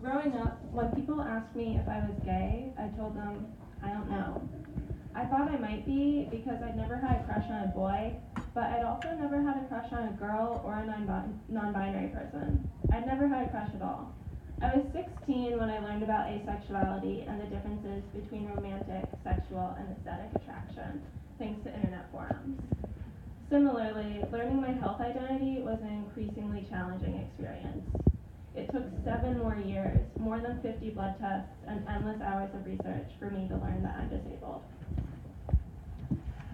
Growing up, when people asked me if I was gay, I told them, I don't know. I thought I might be because I'd never had a crush on a boy, but I'd also never had a crush on a girl or a non-binary person. I'd never had a crush at all. I was 16 when I learned about asexuality and the differences between romantic, sexual, and aesthetic attraction, thanks to internet forums. Similarly, learning my health identity was an increasingly challenging experience. It took 7 more years, more than 50 blood tests, and endless hours of research for me to learn that I'm disabled.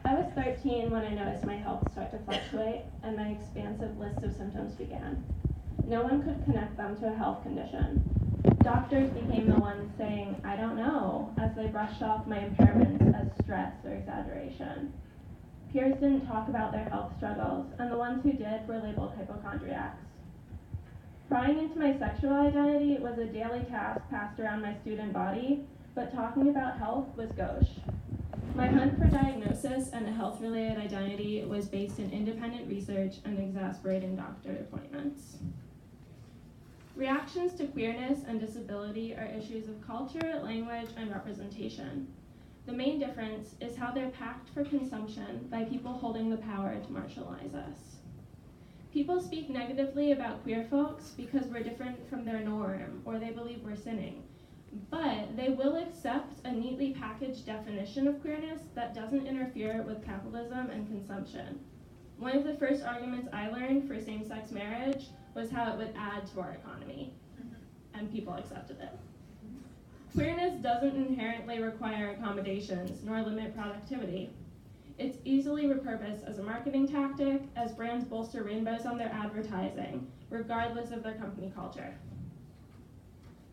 I was 13 when I noticed my health start to fluctuate and my expansive list of symptoms began. No one could connect them to a health condition. Doctors became the ones saying, I don't know, as they brushed off my impairments as stress or exaggeration. Peers didn't talk about their health struggles, and the ones who did were labeled hypochondriacs. Prying into my sexual identity was a daily task passed around my student body, but talking about health was gauche. My hunt for diagnosis and a health-related identity was based in independent research and exasperating doctor appointments. Reactions to queerness and disability are issues of culture, language, and representation. The main difference is how they're packed for consumption by people holding the power to marginalize us. People speak negatively about queer folks because we're different from their norm or they believe we're sinning. But they will accept a neatly packaged definition of queerness that doesn't interfere with capitalism and consumption. One of the first arguments I learned for same-sex marriage was how it would add to our economy, and people accepted it. Queerness doesn't inherently require accommodations nor limit productivity. It's easily repurposed as a marketing tactic as brands bolster rainbows on their advertising, regardless of their company culture.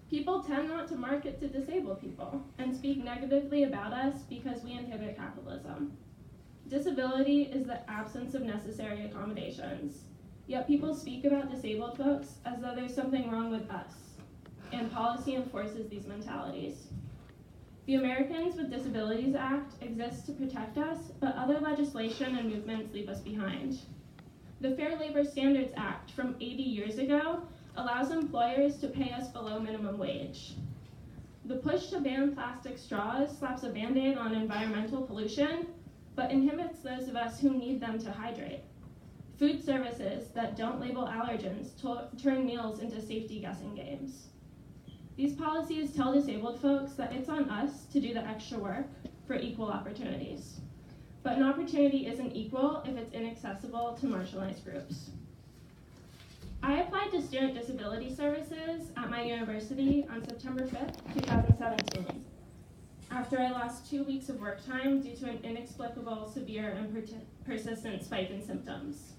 People tend not to market to disabled people and speak negatively about us because we inhibit capitalism. Disability is the absence of necessary accommodations, yet people speak about disabled folks as though there's something wrong with us, and policy enforces these mentalities. The Americans with Disabilities Act exists to protect us, but other legislation and movements leave us behind. The Fair Labor Standards Act from 80 years ago allows employers to pay us below minimum wage. The push to ban plastic straws slaps a Band-Aid on environmental pollution, but inhibits those of us who need them to hydrate. Food services that don't label allergens turn meals into safety guessing games. These policies tell disabled folks that it's on us to do the extra work for equal opportunities. But an opportunity isn't equal if it's inaccessible to marginalized groups. I applied to Student Disability Services at my university on September 5th, 2017, after I lost 2 weeks of work time due to an inexplicable, severe, and persistent spike in symptoms.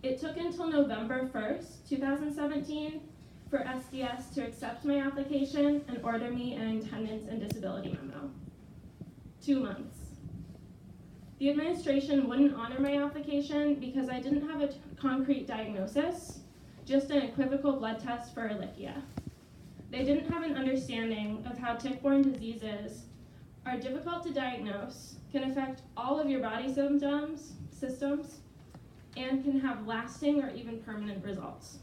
It took until November 1st, 2017, for SDS to accept my application and order me an attendance and disability memo. 2 months. The administration wouldn't honor my application because I didn't have a concrete diagnosis, just an equivocal blood test for Ehrlichia. They didn't have an understanding of how tick-borne diseases are difficult to diagnose, can affect all of your body systems, and can have lasting or even permanent results.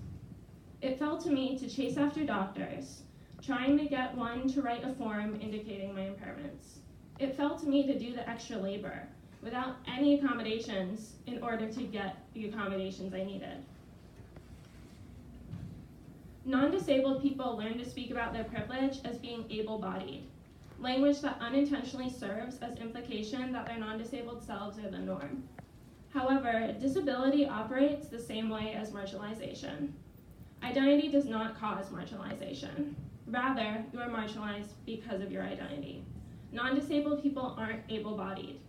It fell to me to chase after doctors, trying to get one to write a form indicating my impairments. It fell to me to do the extra labor without any accommodations in order to get the accommodations I needed. Non-disabled people learn to speak about their privilege as being able-bodied, language that unintentionally serves as implication that their non-disabled selves are the norm. However, disability operates the same way as marginalization. Identity does not cause marginalization. Rather, you are marginalized because of your identity. Non-disabled people aren't able-bodied.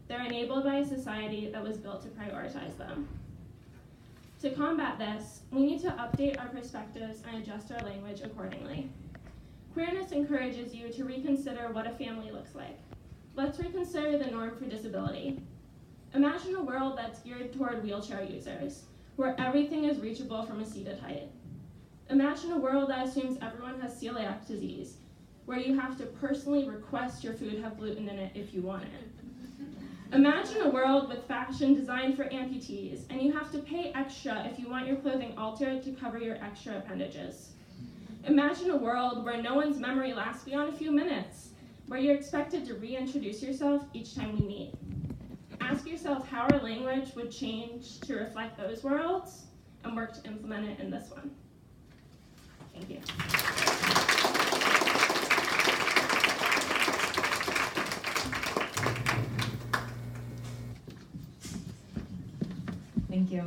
They're enabled by a society that was built to prioritize them. To combat this, we need to update our perspectives and adjust our language accordingly. Queerness encourages you to reconsider what a family looks like. Let's reconsider the norm for disability. Imagine a world that's geared toward wheelchair users, where everything is reachable from a seated height. Imagine a world that assumes everyone has celiac disease, where you have to personally request your food have gluten in it if you want it. Imagine a world with fashion designed for amputees, and you have to pay extra if you want your clothing altered to cover your extra appendages. Imagine a world where no one's memory lasts beyond a few minutes, where you're expected to reintroduce yourself each time we meet. Ask yourself how our language would change to reflect those worlds, and work to implement it in this one. Thank you. Thank you.